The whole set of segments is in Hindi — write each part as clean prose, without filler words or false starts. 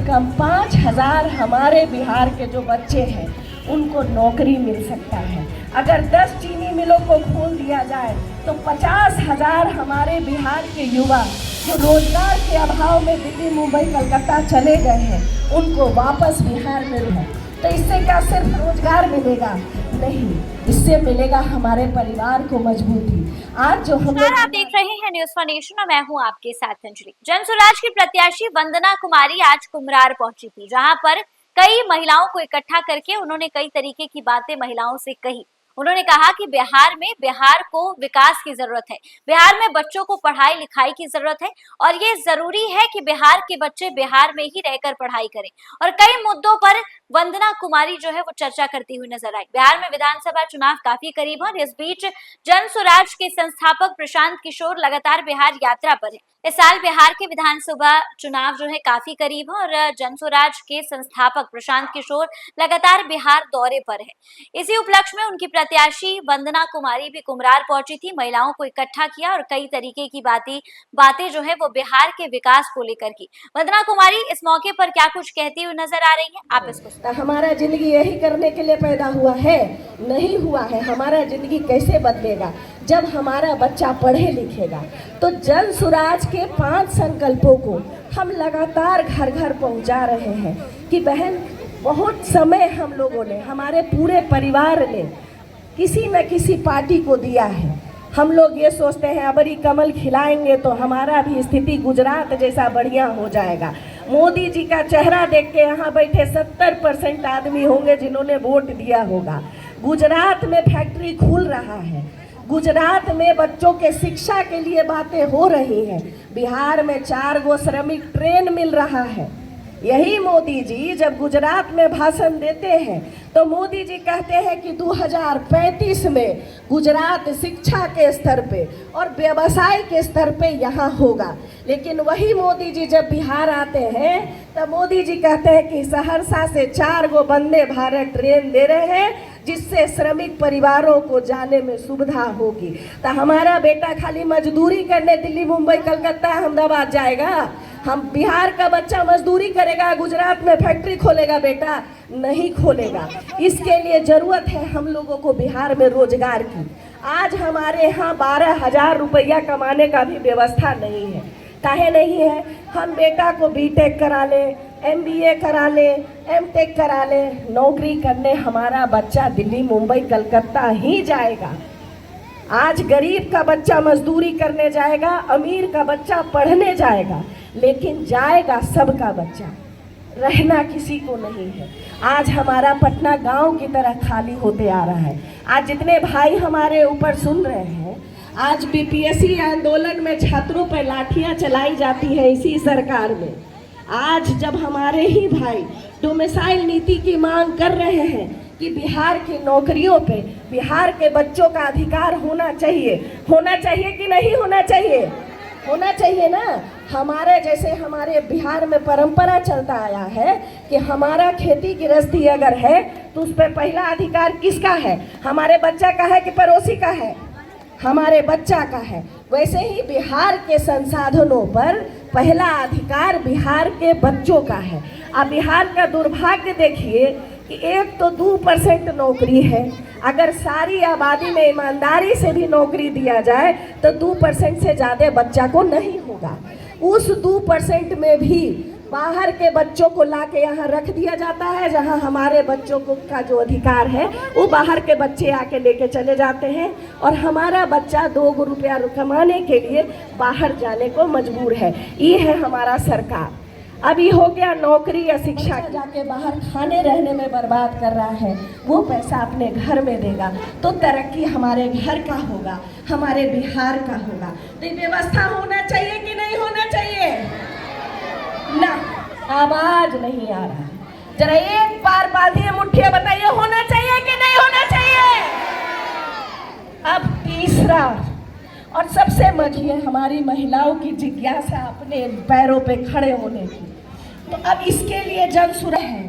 कम 5,000 हमारे बिहार के जो बच्चे हैं उनको नौकरी मिल सकता है। अगर 10 चीनी मिलों को खोल दिया जाए तो 50,000 हमारे बिहार के युवा जो रोजगार के अभाव में दिल्ली, मुंबई, कलकत्ता चले गए हैं उनको वापस बिहार में है। तो इससे क्या सिर्फ रोजगार मिलेगा? नहीं, इससे मिलेगा हमारे परिवार को मजबूती। आज जो हम आप देख रहे हैं न्यूज़ फॉर नेशन और मैं हूं आपके साथ अंजलि। जनसुराज की प्रत्याशी वंदना कुमारी आज कुम्हरार पहुंची थी, जहां पर कई महिलाओं को इकट्ठा करके उन्होंने कई तरीके की बातें महिलाओं से कही। उन्होंने कहा कि बिहार को विकास की जरूरत है, बिहार में बच्चों को पढ़ाई लिखाई की जरूरत है और ये जरूरी है कि बिहार के बच्चे बिहार में ही रहकर पढ़ाई करें। और कई मुद्दों पर वंदना कुमारी जो है वो चर्चा करती हुई नजर आई। बिहार में विधानसभा चुनाव काफी करीब है और इस बीच जनसुराज के संस्थापक प्रशांत किशोर लगातार बिहार यात्रा पर है। इस साल बिहार के विधानसभा चुनाव जो है काफी करीब है और जनसुराज के संस्थापक प्रशांत किशोर लगातार बिहार दौरे पर है। इसी उपलक्ष्य में उनकी प्रत्याशी वंदना कुमारी भी कुम्हरार पहुंची थी, महिलाओं को इकट्ठा किया और कई तरीके की बातें जो है वो बिहार के विकास को लेकर की। वंदना कुमारी इस मौके पर क्या कुछ कहती हुई नजर आ रही है, आप इसको हमारा जिंदगी यही करने के लिए पैदा हुआ है? नहीं हुआ है। हमारा जिंदगी कैसे बदलेगा? जब हमारा बच्चा पढ़े लिखेगा। तो जनसुराज के 5 संकल्पों को हम लगातार घर घर पहुंचा रहे हैं कि बहन, बहुत समय हम लोगों ने, हमारे पूरे परिवार ने किसी न किसी पार्टी को दिया है। हम लोग ये सोचते हैं अबरी कमल खिलाएंगे तो हमारा भी स्थिति गुजरात जैसा बढ़िया हो जाएगा। मोदी जी का चेहरा देख के यहाँ बैठे 70% आदमी होंगे जिन्होंने वोट दिया होगा। गुजरात में फैक्ट्री खुल रहा है, गुजरात में बच्चों के शिक्षा के लिए बातें हो रही हैं, बिहार में 4 गो श्रमिक ट्रेन मिल रहा है। यही मोदी जी जब गुजरात में भाषण देते हैं तो मोदी जी कहते हैं कि 2035 में गुजरात शिक्षा के स्तर पे और व्यवसाय के स्तर पे यहाँ होगा। लेकिन वही मोदी जी जब बिहार आते हैं तब मोदी जी कहते हैं कि सहरसा से 4 गो वंदे भारत ट्रेन दे रहे हैं जिससे श्रमिक परिवारों को जाने में सुविधा होगी। तो हमारा बेटा खाली मजदूरी करने दिल्ली, मुंबई, कलकत्ता, अहमदाबाद जाएगा? हम बिहार का बच्चा मजदूरी करेगा, गुजरात में फैक्ट्री खोलेगा? बेटा नहीं खोलेगा। इसके लिए ज़रूरत है हम लोगों को बिहार में रोजगार की। आज हमारे यहाँ 12,000 रुपया कमाने का भी व्यवस्था नहीं है। काहे नहीं है? हम बेटा को बीटेक करा ले, MBA करा ले, MTech करा ले, नौकरी करने हमारा बच्चा दिल्ली, मुंबई, कलकत्ता ही जाएगा। आज गरीब का बच्चा मजदूरी करने जाएगा, अमीर का बच्चा पढ़ने जाएगा, लेकिन जाएगा सबका बच्चा, रहना किसी को नहीं है। आज हमारा पटना गांव की तरह खाली होते आ रहा है। आज जितने भाई हमारे ऊपर सुन रहे हैं, आज BPSC आंदोलन में छात्रों पर लाठियां चलाई जाती है इसी सरकार में। आज जब हमारे ही भाई डोमिसाइल नीति की मांग कर रहे हैं कि बिहार की नौकरियों पे बिहार के बच्चों का अधिकार होना चाहिए कि नहीं होना चाहिए? होना चाहिए ना। हमारे जैसे हमारे बिहार में परंपरा चलता आया है कि हमारा खेती गृहस्थी अगर है तो उस पर पहला अधिकार किसका है? हमारे बच्चा का है कि पड़ोसी का है? हमारे बच्चा का है। वैसे ही बिहार के संसाधनों पर पहला अधिकार बिहार के बच्चों का है। अब बिहार का दुर्भाग्य देखिए कि 1 तो 2% नौकरी है। अगर सारी आबादी में ईमानदारी से भी नौकरी दिया जाए तो 2% से ज़्यादा बच्चा को नहीं होगा। उस 2% में भी बाहर के बच्चों को लाके यहाँ रख दिया जाता है, जहाँ हमारे बच्चों को का जो अधिकार है वो बाहर के बच्चे आके लेके चले जाते हैं और हमारा बच्चा 2 रुपया कमाने के लिए बाहर जाने को मजबूर है। ये है हमारा सरकार। अभी हो गया नौकरी या शिक्षा, जाके बाहर खाने रहने में बर्बाद कर रहा है, वो पैसा अपने घर में देगा तो तरक्की हमारे घर का होगा, हमारे बिहार का होगा। तो ये व्यवस्था होना चाहिए कि नहीं होना चाहिए? ना, आवाज नहीं आ रहा। जरा एक बार बांधिए मुठ्ठियां, बताइए होना चाहिए कि नहीं होना चाहिए? अब तीसरा और सबसे मजे हमारी महिलाओं की जिज्ञासा अपने पैरों पे खड़े होने की। तो अब इसके लिए जनसुराज है।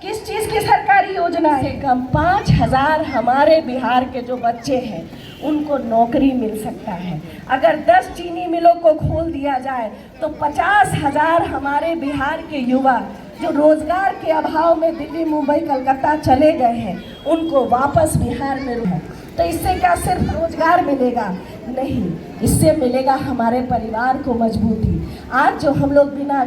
किस चीज़ की सरकारी योजना है? कम 5,000 हमारे बिहार के जो बच्चे हैं उनको नौकरी मिल सकता है। अगर 10 चीनी मिलों को खोल दिया जाए तो 50,000 हमारे बिहार के युवा जो रोजगार के अभाव में दिल्ली, मुंबई, कलकत्ता चले गए हैं, उनको वापस बिहार में है। तो इससे क्या सिर्फ रोजगार मिलेगा? नहीं, इससे मिलेगा हमारे परिवार को मजबूती। आज जो हम लोग बिना